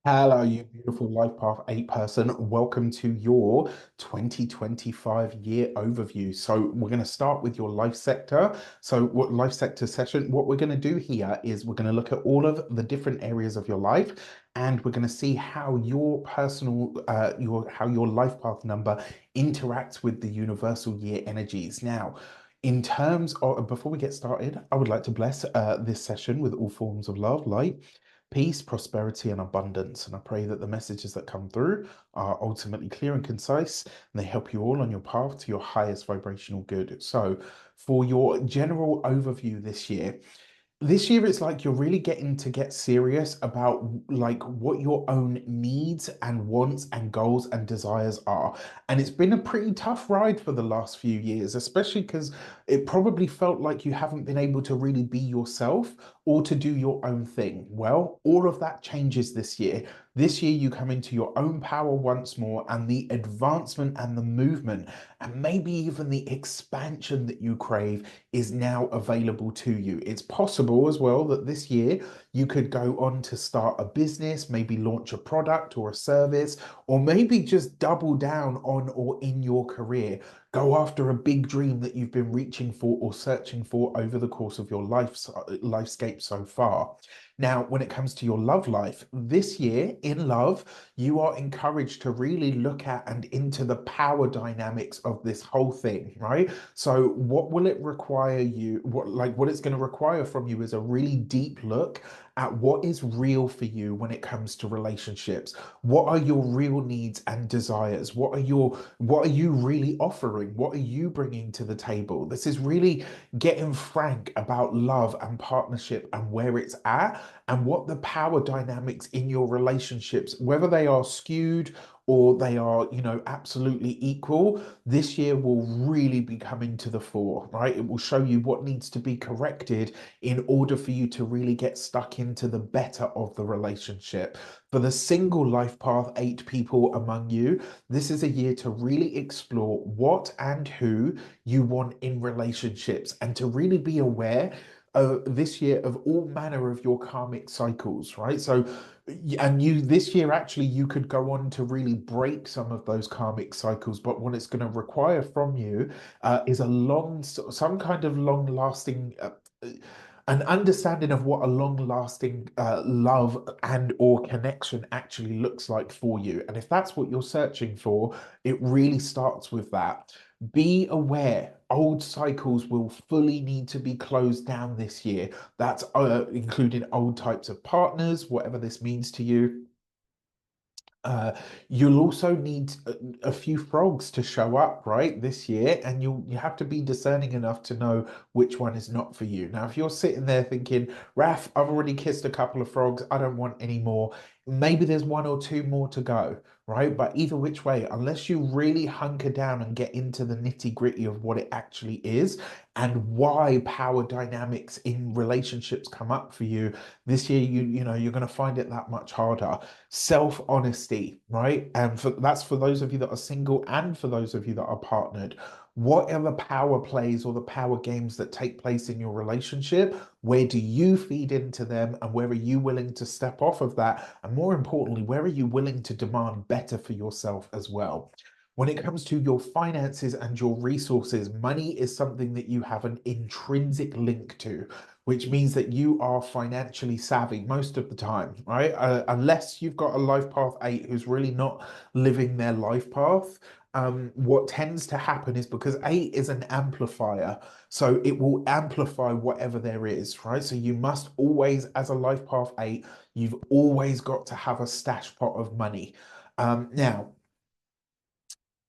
Hello, you beautiful Life Path 8 person. Welcome to your 2025 year overview. So, we're going to start with your life sector. So, what life sector session? What we're going to do here is we're going to look at all of the different areas of your life, and we're going to see how your how your life path number interacts with the universal year energies. Now, in terms of, before we get started, I would like to bless this session with all forms of love, light, peace, prosperity, and abundance. And I pray that the messages that come through are ultimately clear and concise, and they help you all on your path to your highest vibrational good. So, for your general overview this year it's like you're really getting to get serious about like what your own needs and wants and goals and desires are. And it's been a pretty tough ride for the last few years, especially because it probably felt like you haven't been able to really be yourself or to do your own thing. Well, all of that changes this year. This year you come into your own power once more, and the advancement and the movement and maybe even the expansion that you crave is now available to you. It's possible as well that this year you could go on to start a business, maybe launch a product or a service, or maybe just double down on or in your career. Go after a big dream that you've been reaching for or searching for over the course of your lifescape so far. Now, when it comes to your love life, this year in love, you are encouraged to really look at and into the power dynamics of this whole thing, right? So what will it require you, what it's going to require from you is a really deep look at what is real for you when it comes to relationships. What are your real needs and desires? What are you really offering? What are you bringing to the table? This is really getting frank about love and partnership and where it's at and what the power dynamics in your relationships, whether they are skewed or they are, absolutely equal, this year will really be coming to the fore, right? It will show you what needs to be corrected in order for you to really get stuck into the better of the relationship. For the single life path 8 people among you, this is a year to really explore what and who you want in relationships and to really be aware this year of all manner of your karmic cycles, right? So, and you this year actually you could go on to really break some of those karmic cycles, but what it's going to require from you is some kind of long-lasting. An understanding of what a long-lasting love and or connection actually looks like for you. And if that's what you're searching for, it really starts with that. Be aware, old cycles will fully need to be closed down this year. That's including old types of partners, whatever this means to you. Uh, you'll also need a few frogs to show up, right, this year, and you have to be discerning enough to know which one is not for you. Now, if you're sitting there thinking, Raf, I've already kissed a couple of frogs, I don't want any more, maybe there's one or two more to go, right? But either which way, unless you really hunker down and get into the nitty-gritty of what it actually is and why power dynamics in relationships come up for you, this year you're going to find it that much harder. Self-honesty, right? And that's for those of you that are single and for those of you that are partnered. What are the power plays or the power games that take place in your relationship? Where do you feed into them? And where are you willing to step off of that? And more importantly, where are you willing to demand better for yourself as well? When it comes to your finances and your resources, money is something that you have an intrinsic link to, which means that you are financially savvy most of the time, right? Unless you've got a life path 8 who's really not living their life path. What tends to happen is because 8 is an amplifier, so it will amplify whatever there is, right? So you must always, as a life path 8, you've always got to have a stash pot of money. Now,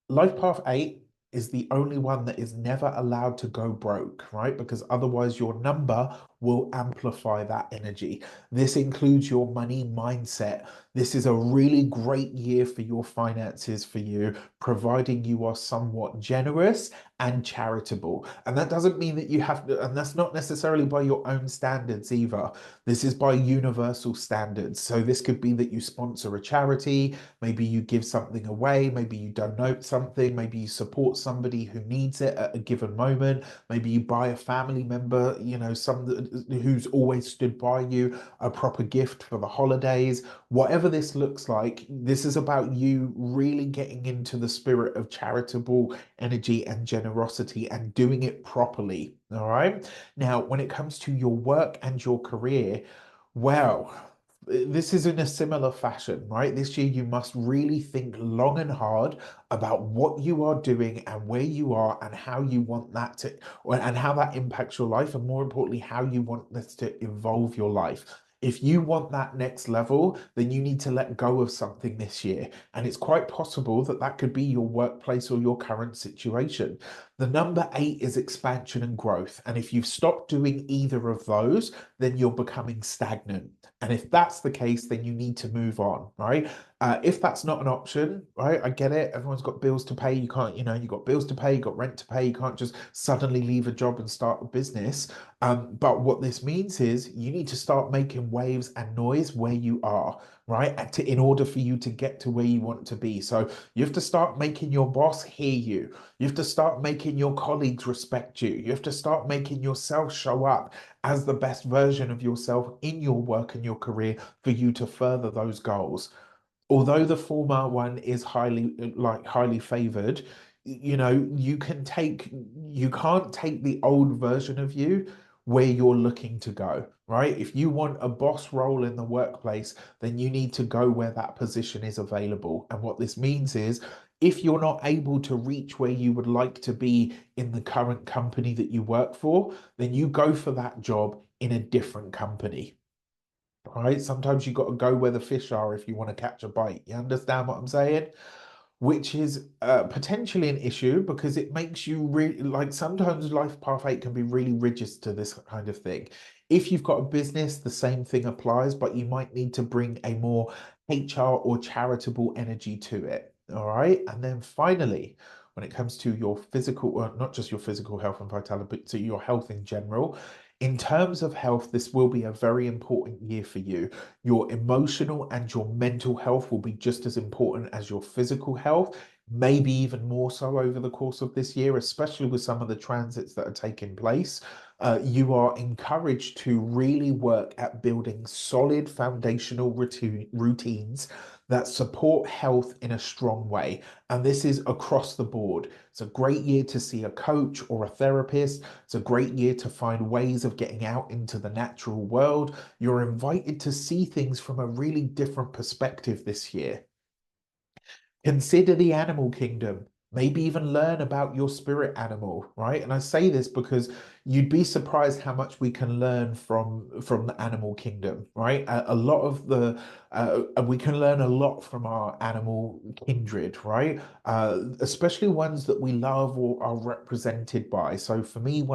Life Path 8 is the only one that is never allowed to go broke, right? Because otherwise your number will amplify that energy. This includes your money mindset. This is a really great year for your finances for you, providing you are somewhat generous and charitable. And that doesn't mean that you have to, and that's not necessarily by your own standards either. This is by universal standards. So this could be that you sponsor a charity, maybe you give something away, maybe you donate something, maybe you support somebody who needs it at a given moment, maybe you buy a family member, who's always stood by you, a proper gift for the holidays, whatever this looks like. This is about you really getting into the spirit of charitable energy and generosity and doing it properly. All right. Now, when it comes to your work and your career, well, this is in a similar fashion, right? This year, you must really think long and hard about what you are doing and where you are and how you want that to, and how that impacts your life, and more importantly, how you want this to evolve your life. If you want that next level, then you need to let go of something this year. And it's quite possible that that could be your workplace or your current situation. The number 8 is expansion and growth. And if you've stopped doing either of those, then you're becoming stagnant. And if that's the case, then you need to move on, right? If that's not an option, right? I get it. Everyone's got bills to pay. You can't, you've got bills to pay, you've got rent to pay. You can't just suddenly leave a job and start a business. But what this means is you need to start making waves and noise where you are, right? In order for you to get to where you want to be. So you have to start making your boss hear you. You have to start making your colleagues respect you. You have to start making yourself show up as the best version of yourself in your work and your career for you to further those goals. Although the former one is highly favored, you can't take the old version of you where you're looking to go, right? If you want a boss role in the workplace, then you need to go where that position is available. And what this means is, if you're not able to reach where you would like to be in the current company that you work for, then you go for that job in a different company. Right? Sometimes you got to go where the fish are if you want to catch a bite. You understand what I'm saying? Which is potentially an issue because it makes you really like, sometimes life path 8 can be really rigid to this kind of thing. If you've got a business, the same thing applies, but you might need to bring a more HR or charitable energy to it. All right. And then finally, when it comes to your physical, well, not just your physical health and vitality, but to your health in general, in terms of health, this will be a very important year for you. Your emotional and your mental health will be just as important as your physical health, maybe even more so over the course of this year, especially with some of the transits that are taking place. You are encouraged to really work at building solid foundational routines that support health in a strong way. And this is across the board. It's a great year to see a coach or a therapist. It's a great year to find ways of getting out into the natural world. You're invited to see things from a really different perspective this year. Consider the animal kingdom. Maybe even learn about your spirit animal, right? And I say this because you'd be surprised how much we can learn from the animal kingdom, right? A lot of the we can learn a lot from our animal kindred, right? Especially ones that we love or are represented by. So for me,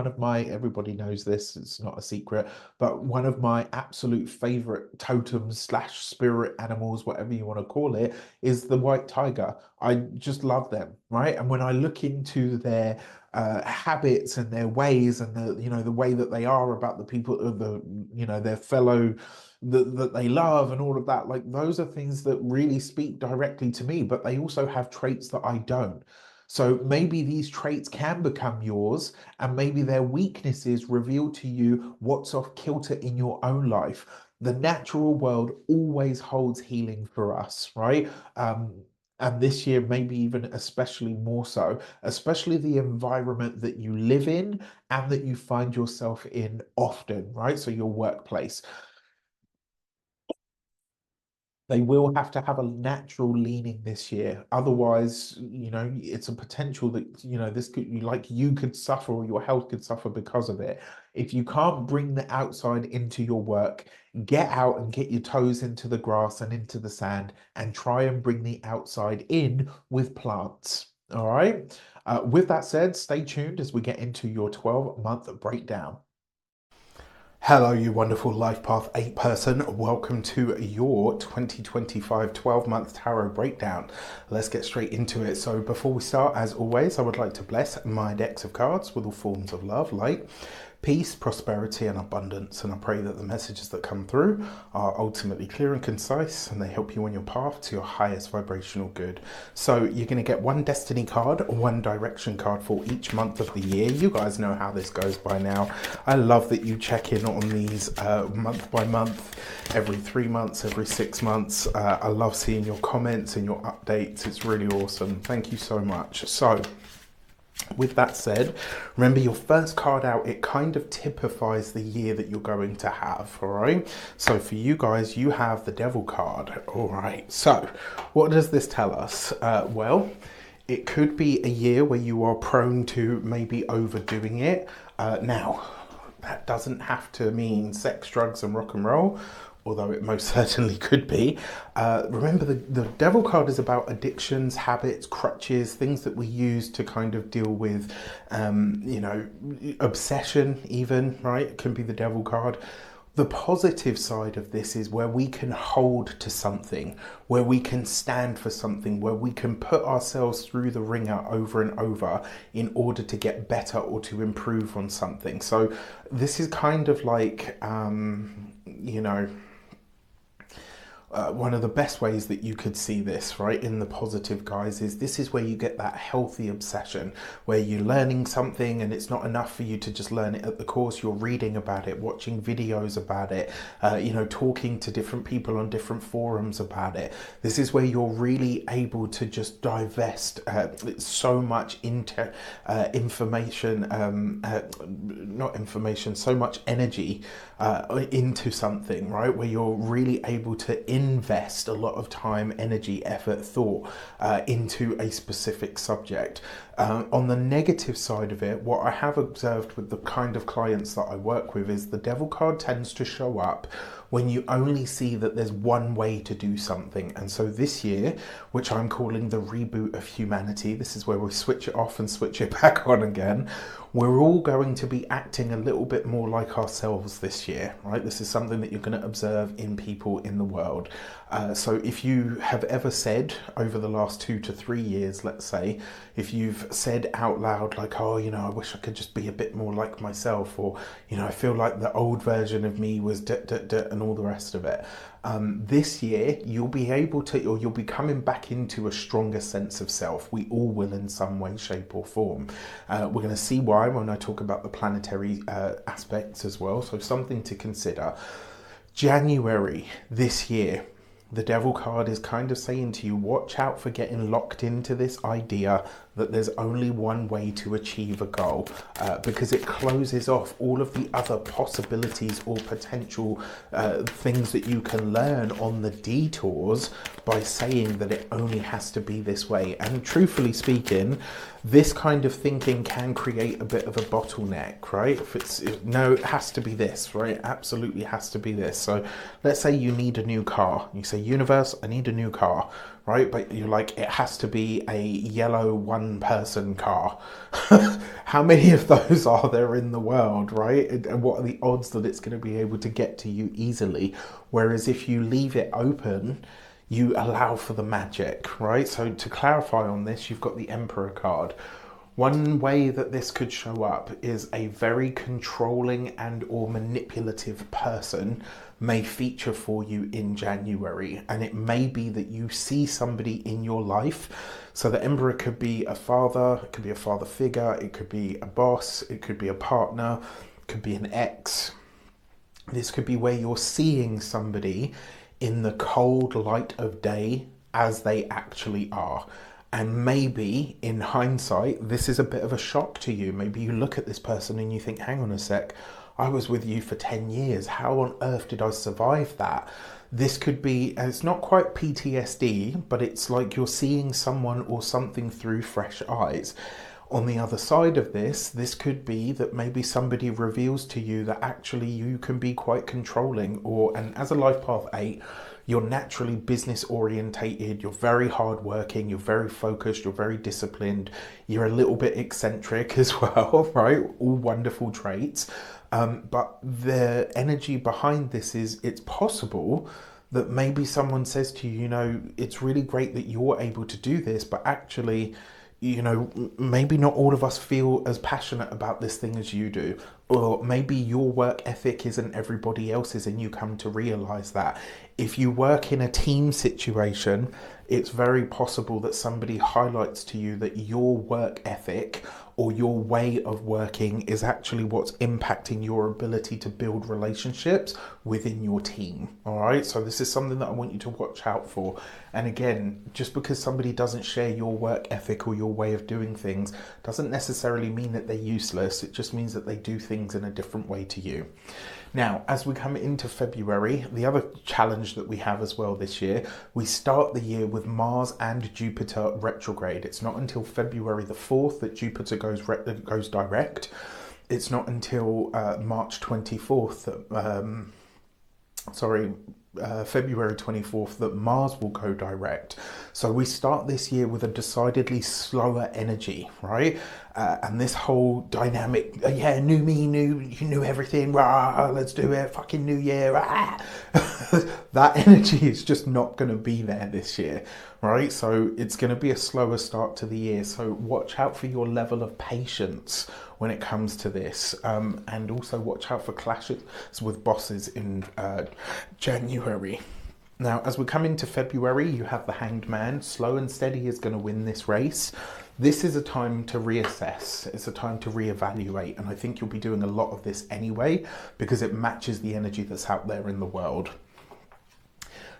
everybody knows this, it's not a secret, but one of my absolute favorite totems slash spirit animals, whatever you want to call it, is the white tiger. I just love them, right? And when I look into their habits and their ways and the way that they are about the people of their fellow that they love and all of that, like those are things that really speak directly to me, but they also have traits that I don't. So maybe these traits can become yours, and maybe their weaknesses reveal to you what's off kilter in your own life. The natural world always holds healing for us, right? And this year, maybe even especially more so, especially the environment that you live in and that you find yourself in often, right? So your workplace. They will have to have a natural leaning this year. Otherwise, it's a potential that, this could, you could suffer or your health could suffer because of it. If you can't bring the outside into your work, get out and get your toes into the grass and into the sand and try and bring the outside in with plants. All right. With that said, stay tuned as we get into your 12-month breakdown. Hello, you wonderful Life Path 8 person. Welcome to your 2025 12-month tarot breakdown. Let's get straight into it. So before we start, as always, I would like to bless my decks of cards with all forms of love, light, peace, prosperity, and abundance. And I pray that the messages that come through are ultimately clear and concise, and they help you on your path to your highest vibrational good. So you're going to get one destiny card, one direction card for each month of the year. You guys know how this goes by now. I love that you check in on these month by month, every 3 months, every 6 months. I love seeing your comments and your updates. It's really awesome. Thank you so much. So with that said, remember your first card out, it kind of typifies the year that you're going to have, all right? So for you guys, you have the Devil card, all right? So what does this tell us? Well, it could be a year where you are prone to maybe overdoing it. Now, that doesn't have to mean sex, drugs, and rock and roll, although it most certainly could be. Remember, the Devil card is about addictions, habits, crutches, things that we use to kind of deal with, you know, obsession even, right? It can be the Devil card. The positive side of this is where we can hold to something, where we can stand for something, where we can put ourselves through the ringer over and over in order to get better or to improve on something. So this is kind of like, you know, one of the best ways that you could see this, right, in the positive, guys, is this is where you get that healthy obsession, where you're learning something and it's not enough for you to just learn it at the course. You're reading about it, watching videos about it, you know, talking to different people on different forums about it. This is where you're really able to just divest so much into information, not information, so much energy into something, right, where you're really able to invest a lot of time, energy, effort, thought into a specific subject. On the negative side of it, what I have observed with the kind of clients that I work with is the Devil card tends to show up when you only see that there's one way to do something. And so this year, which I'm calling the reboot of humanity, this is where we switch it off and switch it back on again. We're all going to be acting a little bit more like ourselves this year, right? This is something that you're going to observe in people in the world. So if you have ever said over the last 2 to 3 years, let's say, if you've said out loud like, oh, you know, I wish I could just be a bit more like myself, or, you know, I feel like the old version of me was and all the rest of it. This year, you'll be able to, or you'll be coming back into a stronger sense of self. We all will in some way, shape or form. We're going to see why when I talk about the planetary aspects as well. So something to consider. January this year, the Devil card is kind of saying to you, watch out for getting locked into this idea that there's only one way to achieve a goal, because it closes off all of the other possibilities or potential things that you can learn on the detours by saying that it only has to be this way. And truthfully speaking, this kind of thinking can create a bit of a bottleneck, right? No, it has to be this, right? It absolutely has to be this. So let's say you need a new car. You say, universe, I need a new car, right? But you're like, it has to be a yellow one-person car. How many of those are there in the world, right? And what are the odds that it's going to be able to get to you easily? Whereas if you leave it open, you allow for the magic, right? So to clarify on this, you've got the Emperor card. One way that this could show up is a very controlling and or manipulative person may feature for you in January. And it may be that you see somebody in your life. So the Emperor could be a father, it could be a father figure, it could be a boss, it could be a partner, it could be an ex. This could be where you're seeing somebody in the cold light of day as they actually are. And maybe in hindsight, this is a bit of a shock to you. Maybe you look at this person and you think, hang on a sec, I was with you for 10 years. How on earth did I survive that? This could be, it's not quite PTSD, but it's like you're seeing someone or something through fresh eyes. On the other side of this could be that maybe somebody reveals to you that actually you can be quite controlling, and as a life path 8, you're naturally business orientated, you're very hardworking, you're very focused, you're very disciplined, you're a little bit eccentric as well, right? All wonderful traits. But the energy behind this is, it's possible that maybe someone says to you, you know, it's really great that you're able to do this, but actually you know, maybe not all of us feel as passionate about this thing as you do, or maybe your work ethic isn't everybody else's and you come to realize that. If you work in a team situation, it's very possible that somebody highlights to you that your work ethic or your way of working is actually what's impacting your ability to build relationships within your team. All right, so this is something that I want you to watch out for. And again, just because somebody doesn't share your work ethic or your way of doing things doesn't necessarily mean that they're useless. It just means that they do things in a different way to you. Now, as we come into February, the other challenge that we have as well this year, we start the year with Mars and Jupiter retrograde. It's not until February the 4th that Jupiter goes direct. It's not until March 24th that, February 24th that Mars will go direct. So we start this year with a decidedly slower energy, right? And this whole dynamic, new me, new everything, rah, let's do it, fucking new year, rah. That energy is just not going to be there this year, right? So it's going to be a slower start to the year. So watch out for your level of patience when it comes to this, and also watch out for clashes with bosses in January. Now, as we come into February, you have the Hanged Man. Slow and steady is going to win this race. This is a time to reassess. It's a time to reevaluate. And I think you'll be doing a lot of this anyway, because it matches the energy that's out there in the world.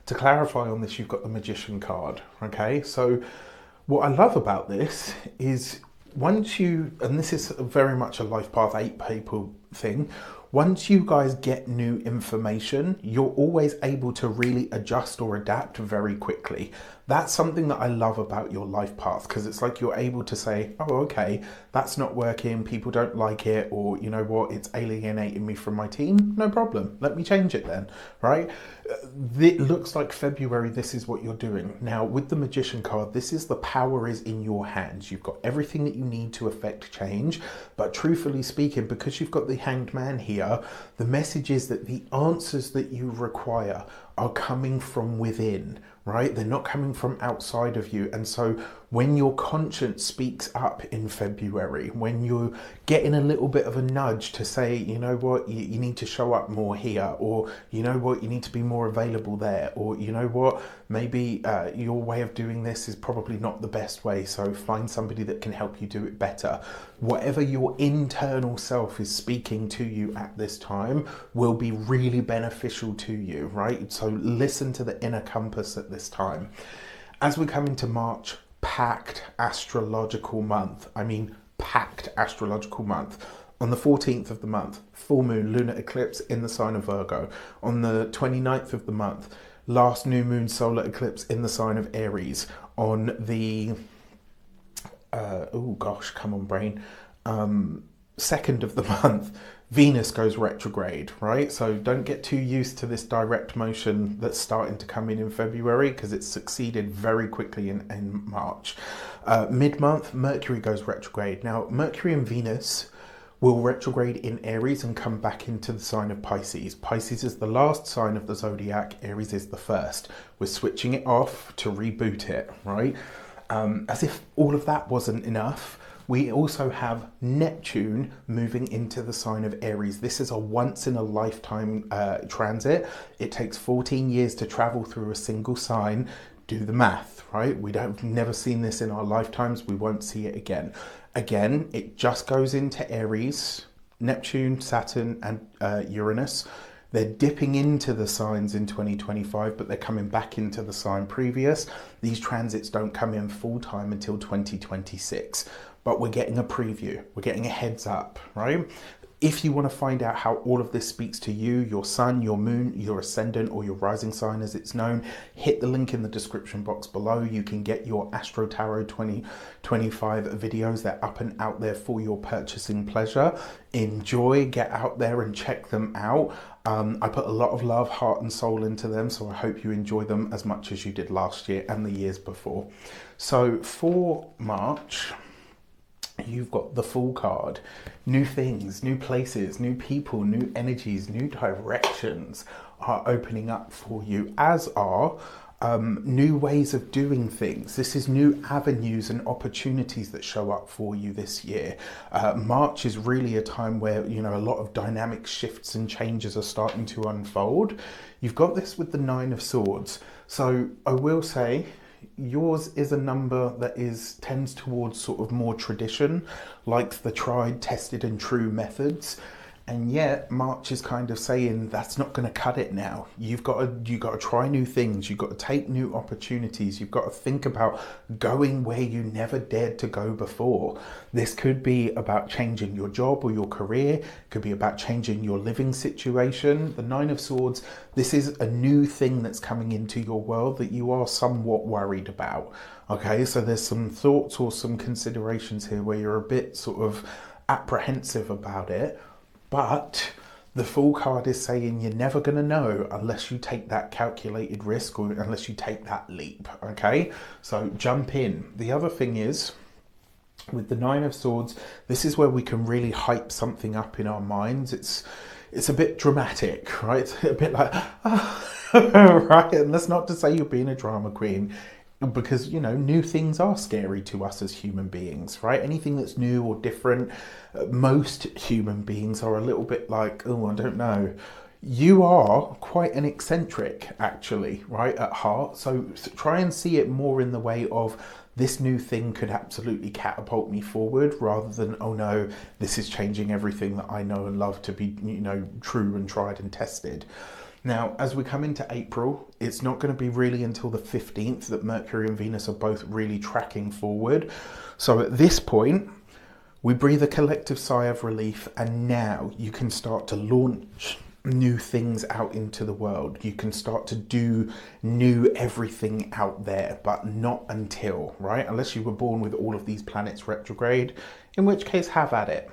To clarify on this, you've got the Magician card. Okay, so what I love about this is once you, and this is very much a life path 8 people thing, once you guys get new information, you're always able to really adjust or adapt very quickly. That's something that I love about your life path, because it's like you're able to say, oh, okay, that's not working, people don't like it, or you know what, it's alienating me from my team, no problem, let me change it then, right? It looks like February, this is what you're doing. Now, with the Magician card, this is the power is in your hands. You've got everything that you need to affect change, but truthfully speaking, because you've got the Hanged Man here, the message is that the answers that you require are coming from within, right? They're not coming from outside of you. And so when your conscience speaks up in February, when you're getting a little bit of a nudge to say, you know what, you need to show up more here, or you know what, you need to be more available there, or you know what, maybe your way of doing this is probably not the best way, so find somebody that can help you do it better. Whatever your internal self is speaking to you at this time will be really beneficial to you, right? So listen to the inner compass at this time. As we come into March, packed astrological month. I mean, packed astrological month. On the 14th of the month, full moon, lunar eclipse in the sign of Virgo. On the 29th of the month, last new moon solar eclipse in the sign of Aries. On the, oh gosh, come on brain, 2nd of the month, Venus goes retrograde, right? So don't get too used to this direct motion that's starting to come in February, because it's succeeded very quickly in March. Mid-month, Mercury goes retrograde. Now, Mercury and Venus will retrograde in Aries and come back into the sign of Pisces. Pisces is the last sign of the zodiac. Aries is the first. We're switching it off to reboot it, right? As if all of that wasn't enough, we also have Neptune moving into the sign of Aries. This is a once in a lifetime transit. It takes 14 years to travel through a single sign. Do the math, right? We've never seen this in our lifetimes. We won't see it again. Again, it just goes into Aries, Neptune, Saturn, and Uranus. They're dipping into the signs in 2025, but they're coming back into the sign previous. These transits don't come in full time until 2026. But we're getting a preview, we're getting a heads up, right? If you want to find out how all of this speaks to you, your sun, your moon, your ascendant, or your rising sign as it's known, hit the link in the description box below. You can get your Astro-Tarot 2025 videos. They're up and out there for your purchasing pleasure. Enjoy, get out there and check them out. I put a lot of love, heart and soul into them, so I hope you enjoy them as much as you did last year and the years before. So for March, you've got the Fool card. New things, new places, new people, new energies, new directions are opening up for you, as are new ways of doing things. This is new avenues and opportunities that show up for you this year. March is really a time where, you know, a lot of dynamic shifts and changes are starting to unfold. You've got this with the Nine of Swords. So I will say, yours is a number that tends towards sort of more tradition, likes the tried, tested and true methods. And yet March is kind of saying that's not going to cut it now. You've got to try new things. You've got to take new opportunities. You've got to think about going where you never dared to go before. This could be about changing your job or your career. It could be about changing your living situation. The Nine of Swords, this is a new thing that's coming into your world that you are somewhat worried about. Okay, so there's some thoughts or some considerations here where you're a bit sort of apprehensive about it. But the Fool card is saying you're never going to know unless you take that calculated risk or unless you take that leap, okay? So jump in. The other thing is, with the Nine of Swords, this is where we can really hype something up in our minds. It's a bit dramatic, right? It's a bit like, right? And that's not to say you're being a drama queen, because, you know, new things are scary to us as human beings, right? Anything that's new or different, most human beings are a little bit like, oh, I don't know. You are quite an eccentric, actually, right, at heart. So try and see it more in the way of, this new thing could absolutely catapult me forward, rather than, oh no, this is changing everything that I know and love to be, you know, true and tried and tested. Now, as we come into April, it's not going to be really until the 15th that Mercury and Venus are both really tracking forward. So at this point, we breathe a collective sigh of relief, and now you can start to launch new things out into the world. You can start to do new everything out there, but not until, right? Unless you were born with all of these planets retrograde, in which case have at it.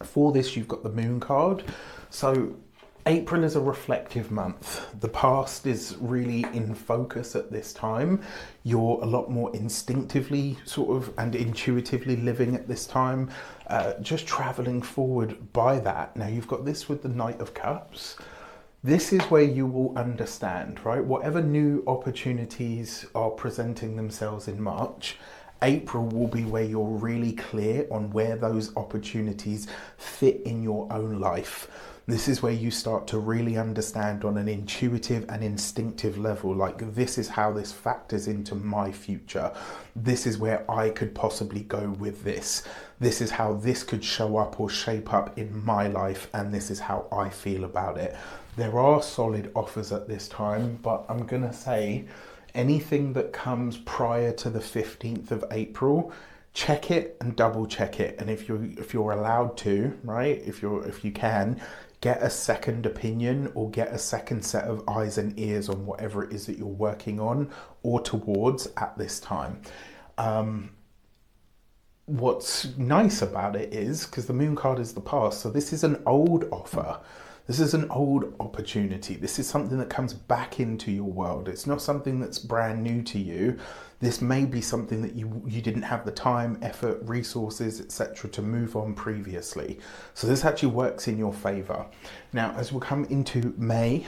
For this, you've got the Moon card. So April is a reflective month. The past is really in focus at this time. You're a lot more instinctively sort of and intuitively living at this time, just traveling forward by that. Now you've got this with the Knight of Cups. This is where you will understand, right? Whatever new opportunities are presenting themselves in March, April will be where you're really clear on where those opportunities fit in your own life. This is where you start to really understand on an intuitive and instinctive level, like, this is how this factors into my future. This is where I could possibly go with this. This is how this could show up or shape up in my life, and this is how I feel about it. There are solid offers at this time, but I'm going to say anything that comes prior to the 15th of April, check it and double check it. And if you're allowed to, right, if you can, get a second opinion or get a second set of eyes and ears on whatever it is that you're working on or towards at this time. What's nice about it is, because the Moon card is the past, so this is an old offer. This is an old opportunity. This is something that comes back into your world. It's not something that's brand new to you. This may be something that you didn't have the time, effort, resources, etc. to move on previously. So this actually works in your favor. Now, as we come into May,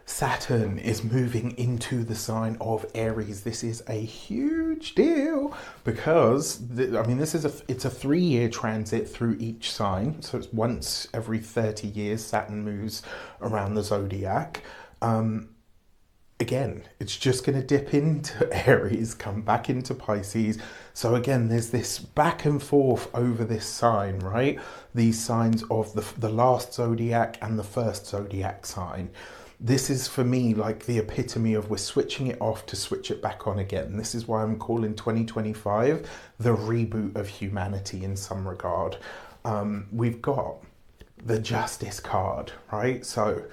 Saturn is moving into the sign of Aries. This is a huge deal because, I mean, it's a 3-year transit through each sign. So it's once every 30 years Saturn moves around the zodiac. Again, it's just going to dip into Aries, come back into Pisces. So again, there's this back and forth over this sign, right? These signs of the last zodiac and the first zodiac sign. This is, for me, like the epitome of we're switching it off to switch it back on again. This is why I'm calling 2025 the reboot of humanity in some regard. We've got the Justice card, right? So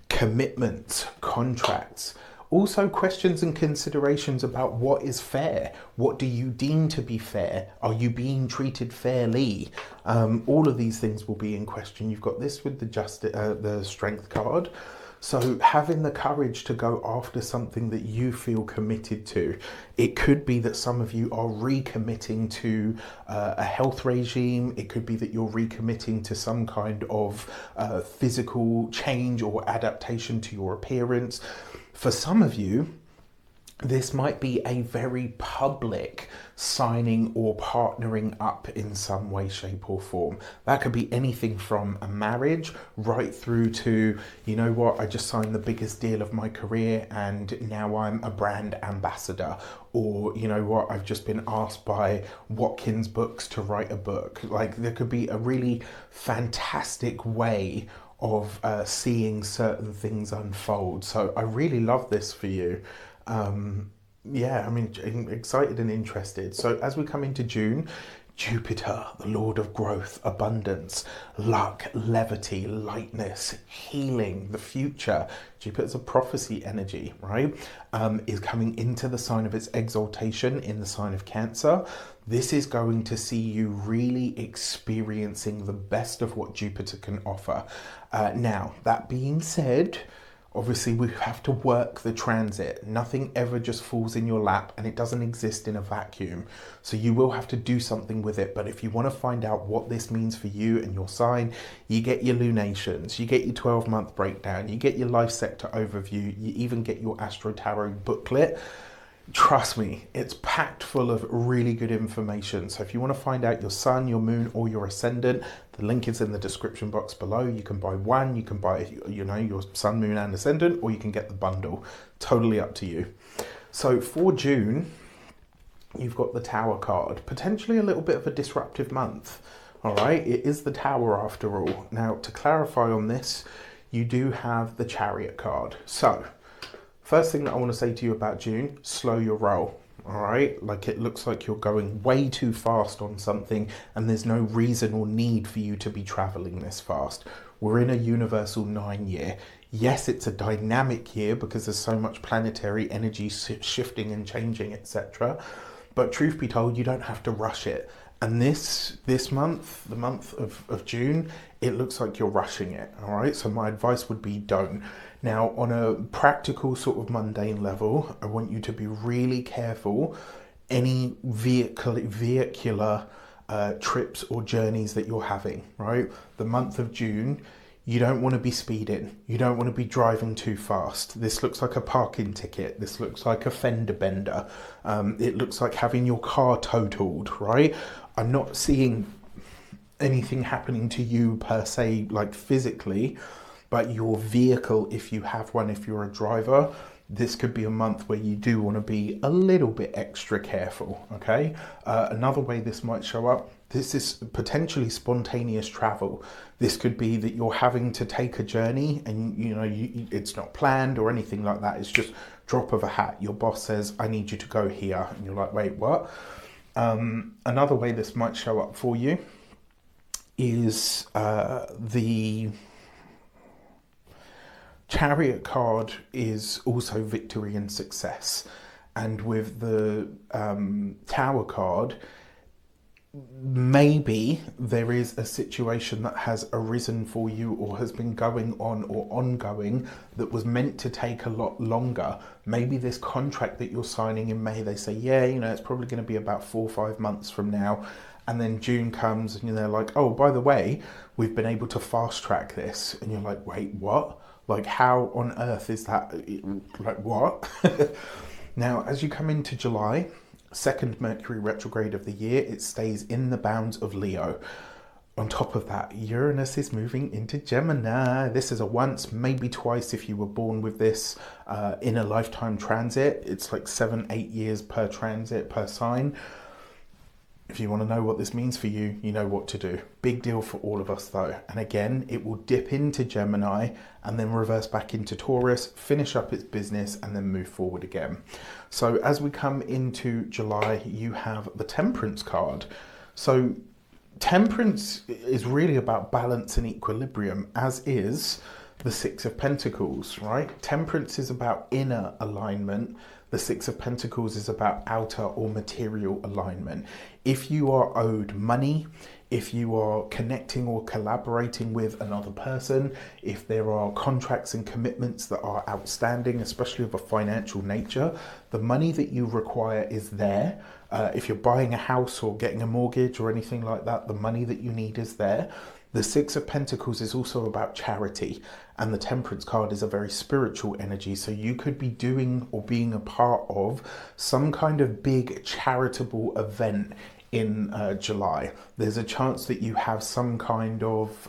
commitments, contracts, also questions and considerations about what is fair. What do you deem to be fair? Are you being treated fairly? All of these things will be in question. You've got this with the Strength card. So having the courage to go after something that you feel committed to. It could be that some of you are recommitting to a health regime. It could be that you're recommitting to some kind of physical change or adaptation to your appearance. For some of you, this might be a very public signing or partnering up in some way, shape, or form. That could be anything from a marriage right through to, you know what, I just signed the biggest deal of my career and now I'm a brand ambassador. Or, you know what, I've just been asked by Watkins Books to write a book. Like, there could be a really fantastic way of seeing certain things unfold. So I really love this for you. Yeah, I mean, excited and interested. So as we come into June, Jupiter, the Lord of growth, abundance, luck, levity, lightness, healing, the future. Jupiter's a prophecy energy, right? Is coming into the sign of its exaltation in the sign of Cancer. This is going to see you really experiencing the best of what Jupiter can offer. Now, that being said, obviously we have to work the transit. Nothing ever just falls in your lap, and it doesn't exist in a vacuum. So you will have to do something with it. But if you want to find out what this means for you and your sign, you get your lunations, you get your 12-month breakdown, you get your life sector overview, you even get your Astro-Tarot booklet. Trust me, it's packed full of really good information. So if you want to find out your sun, your moon, or your ascendant, the link is in the description box below. You can buy one, you can buy, you know, your sun, moon, and ascendant, or you can get the bundle. Totally up to you. So for June, you've got the Tower card, potentially a little bit of a disruptive month. All right, it is the Tower after all. Now, to clarify on this, you do have the Chariot card. So first thing that I want to say to you about June, slow your roll, all right? Like, it looks like you're going way too fast on something and there's no reason or need for you to be traveling this fast. We're in a universal 9 year. Yes, it's a dynamic year because there's so much planetary energy shifting and changing, etc. But truth be told, you don't have to rush it. And this month, the month of June, it looks like you're rushing it, all right? So my advice would be don't. Now, on a practical sort of mundane level, I want you to be really careful any vehicular trips or journeys that you're having, right? The month of June, you don't want to be speeding. You don't want to be driving too fast. This looks like a parking ticket. This looks like a fender bender. It looks like having your car totaled, right? I'm not seeing anything happening to you per se, like physically, but your vehicle, if you have one, if you're a driver, this could be a month where you do want to be a little bit extra careful, okay? Another way this might show up, this is potentially spontaneous travel. This could be that you're having to take a journey and, you know, it's not planned or anything like that. It's just drop of a hat. Your boss says, I need you to go here. And you're like, wait, what? Another way this might show up for you is the Chariot card is also victory and success. And with the Tower card, maybe there is a situation that has arisen for you or has been going on or ongoing that was meant to take a lot longer. Maybe this contract that you're signing in May, they say, yeah, you know, it's probably going to be about 4 or 5 months from now. And then June comes and they're like, oh, by the way, we've been able to fast track this. And you're like, wait, what? Like, how on earth is that? Like, what? Now, as you come into July, second Mercury retrograde of the year, it stays in the bounds of Leo. On top of that, Uranus is moving into Gemini. This is a once, maybe twice if you were born with this in a lifetime transit. It's like 7-8 years per transit, per sign. If you want to know what this means for you, you know what to do. Big deal for all of us though. And again, it will dip into Gemini and then reverse back into Taurus, finish up its business and then move forward again. So as we come into July, you have the Temperance card. So Temperance is really about balance and equilibrium, as is the Six of Pentacles, right? Temperance is about inner alignment. The Six of Pentacles is about outer or material alignment. If you are owed money, if you are connecting or collaborating with another person, if there are contracts and commitments that are outstanding, especially of a financial nature, the money that you require is there. If you're buying a house or getting a mortgage or anything like that, the money that you need is there. The Six of Pentacles is also about charity, and the Temperance card is a very spiritual energy. So you could be doing or being a part of some kind of big charitable event in July. There's a chance that you have some kind of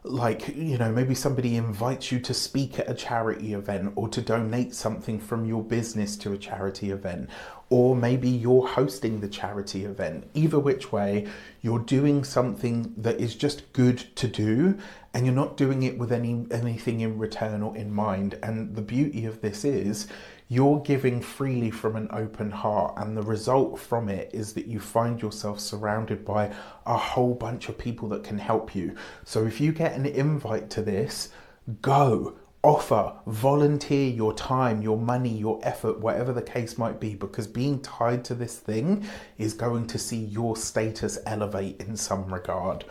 like, you know, maybe somebody invites you to speak at a charity event or to donate something from your business to a charity event, or maybe you're hosting the charity event. Either which way, you're doing something that is just good to do, and you're not doing it with anything in return or in mind. And the beauty of this is you're giving freely from an open heart, and the result from it is that you find yourself surrounded by a whole bunch of people that can help you. So if you get an invite to this, go, offer, volunteer your time, your money, your effort, whatever the case might be, because being tied to this thing is going to see your status elevate in some regard.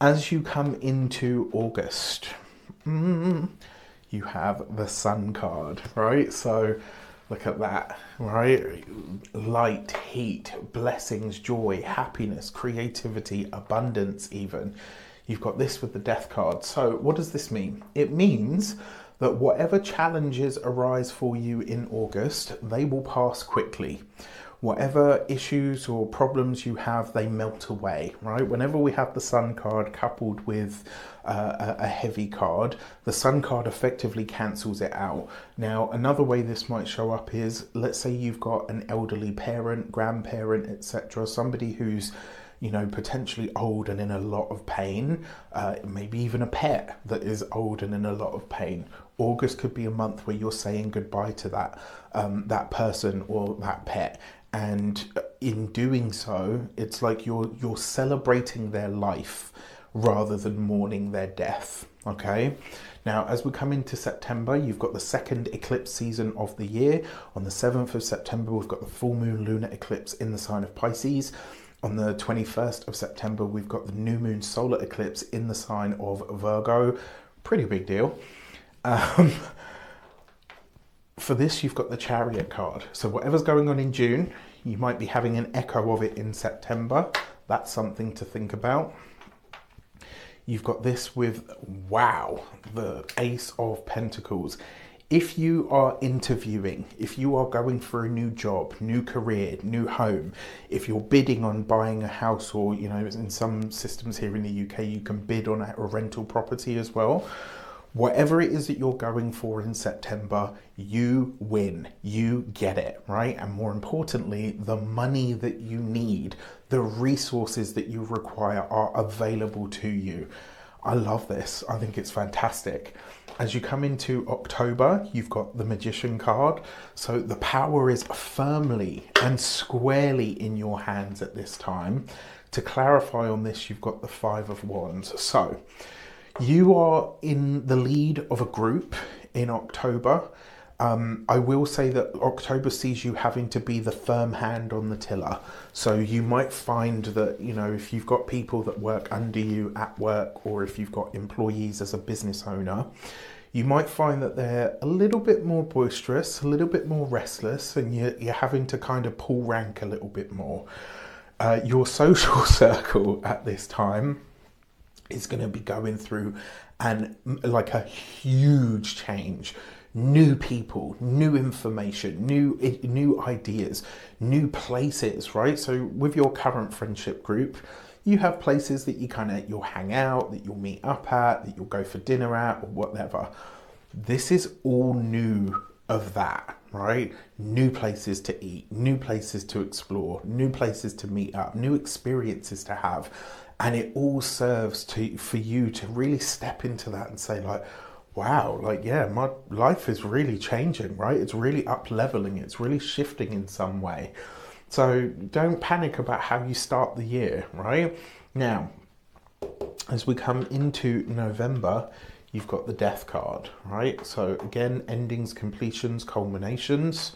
As you come into August, you have the Sun card, right? So look at that, right? Light, heat, blessings, joy, happiness, creativity, abundance even. You've got this with the Death card. So what does this mean? It means that whatever challenges arise for you in August, they will pass quickly. Whatever issues or problems you have, they melt away, right? Whenever we have the Sun card coupled with a heavy card, the Sun card effectively cancels it out. Now, another way this might show up is, let's say you've got an elderly parent, grandparent, etc., somebody who's, you know, potentially old and in a lot of pain, maybe even a pet that is old and in a lot of pain. August could be a month where you're saying goodbye to that person or that pet. And in doing so, it's like you're celebrating their life rather than mourning their death, okay? Now, as we come into September, you've got the second eclipse season of the year. On the 7th of September, we've got the full moon lunar eclipse in the sign of Pisces. On the 21st of September, we've got the new moon solar eclipse in the sign of Virgo. Pretty big deal. For this, you've got the Chariot card. So whatever's going on in June, you might be having an echo of it in September. That's something to think about. You've got this with, wow, the Ace of Pentacles. If you are interviewing, if you are going for a new job, new career, new home, if you're bidding on buying a house, or, you know, in some systems here in the UK, you can bid on a rental property as well. Whatever it is that you're going for in September, you win, you get it, right? And more importantly, the money that you need, the resources that you require are available to you. I love this. I think it's fantastic. As you come into October, you've got the Magician card. So the power is firmly and squarely in your hands at this time. To clarify on this, you've got the Five of Wands. So you are in the lead of a group in October. I will say that October sees you having to be the firm hand on the tiller. So you might find that, you know, if you've got people that work under you at work, or if you've got employees as a business owner, you might find that they're a little bit more boisterous, a little bit more restless, and you're having to kind of pull rank a little bit more. Your social circle at this time is going to be going through like a huge change. New people, new information, new ideas, new places, right? So with your current friendship group, you have places that you'll hang out, that you'll meet up at, that you'll go for dinner at, or whatever. This is all new of that, right? New places to eat, new places to explore, new places to meet up, new experiences to have. And it all serves for you to really step into that and say, like, wow, like, yeah, my life is really changing, right? It's really up leveling, it's really shifting in some way. So don't panic about how you start the year, right? Now, as we come into November, you've got the Death card, right? So again, endings, completions, culminations.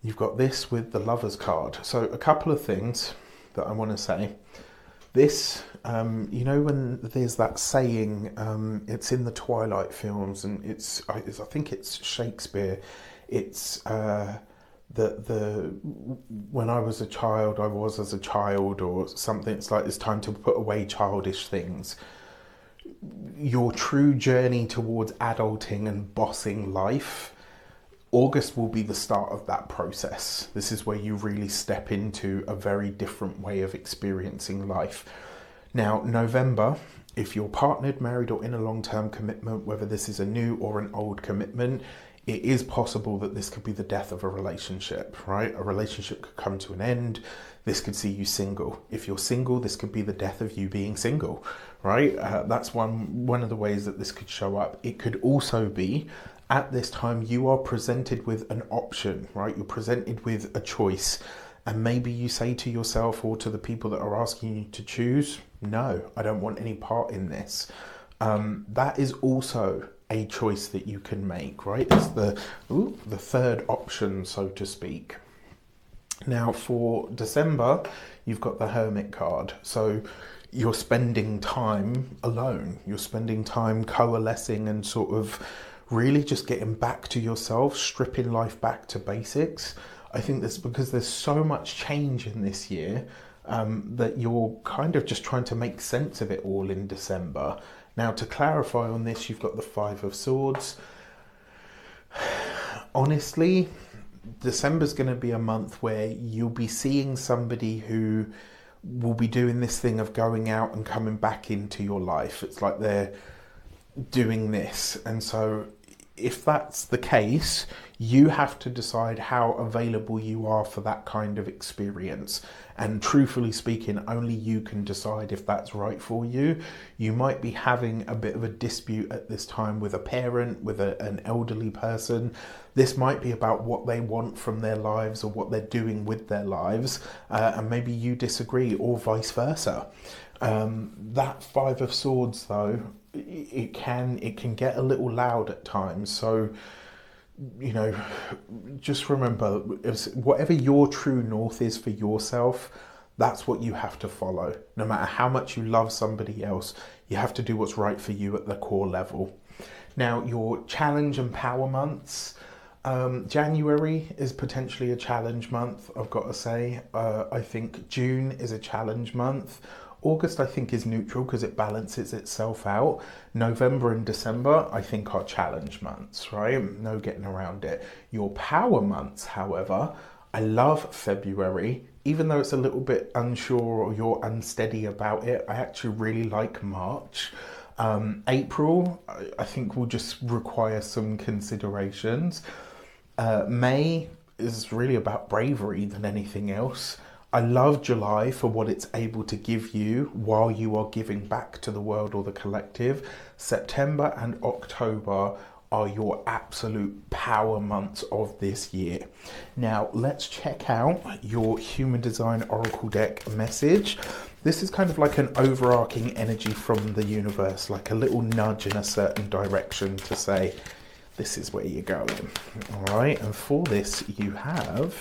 You've got this with the Lovers card. So a couple of things that I want to say. This, you know, when there's that saying, it's in the Twilight films, and I think it's Shakespeare. It's the when I was a child, I was as a child, or something. It's like it's time to put away childish things. Your true journey towards adulting and bossing life, August will be the start of that process. This is where you really step into a very different way of experiencing life. Now, November, if you're partnered, married, or in a long-term commitment, whether this is a new or an old commitment, it is possible that this could be the death of a relationship, right? A relationship could come to an end. This could see you single. If you're single, this could be the death of you being single, right? That's one of the ways that this could show up. It could also be at this time you are presented with an option, right? You're presented with a choice. And maybe you say to yourself or to the people that are asking you to choose, no, I don't want any part in this. That is also a choice that you can make, right? It's the third option, so to speak. Now for December, you've got the Hermit card. So you're spending time alone. You're spending time coalescing and sort of really just getting back to yourself, stripping life back to basics. I think that's because there's so much change in this year that you're kind of just trying to make sense of it all in December. Now, to clarify on this, you've got the Five of Swords. Honestly, December's going to be a month where you'll be seeing somebody who will be doing this thing of going out and coming back into your life. It's like they're doing this. And so if that's the case, you have to decide how available you are for that kind of experience. And truthfully speaking, only you can decide if that's right for you. You might be having a bit of a dispute at this time with a parent, with an elderly person. This might be about what they want from their lives or what they're doing with their lives. And maybe you disagree, or vice versa. That Five of Swords, though, it can get a little loud at times. So, you know, just remember, whatever your true north is for yourself, that's what you have to follow. No matter how much you love somebody else, you have to do what's right for you at the core level. Now, your challenge and power months. January is potentially a challenge month, I've got to say. I think June is a challenge month. August, I think, is neutral because it balances itself out. November and December, I think, are challenge months, right? No getting around it. Your power months, however, I love February. Even though it's a little bit unsure or you're unsteady about it, I actually really like March. April, I think, will just require some considerations. May is really about bravery than anything else. I love July for what it's able to give you while you are giving back to the world or the collective. September and October are your absolute power months of this year. Now, let's check out your Human Design Oracle deck message. This is kind of like an overarching energy from the universe, like a little nudge in a certain direction to say, this is where you're going. All right, and for this you have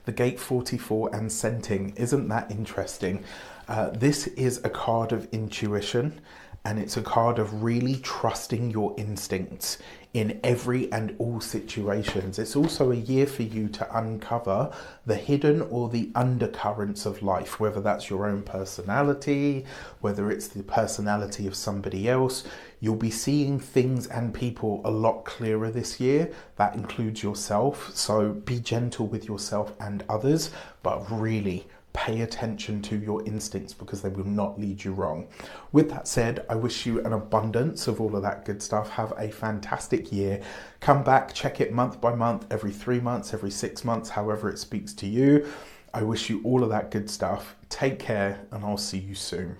the Gate 44 and Scenting. Isn't that interesting? This is a card of intuition, and it's a card of really trusting your instincts in every and all situations. It's also a year for you to uncover the hidden or the undercurrents of life, whether that's your own personality, whether it's the personality of somebody else. You'll be seeing things and people a lot clearer this year. That includes yourself. So be gentle with yourself and others, but really pay attention to your instincts because they will not lead you wrong. With that said, I wish you an abundance of all of that good stuff. Have a fantastic year. Come back, check it month by month, every 3 months, every 6 months, however it speaks to you. I wish you all of that good stuff. Take care, and I'll see you soon.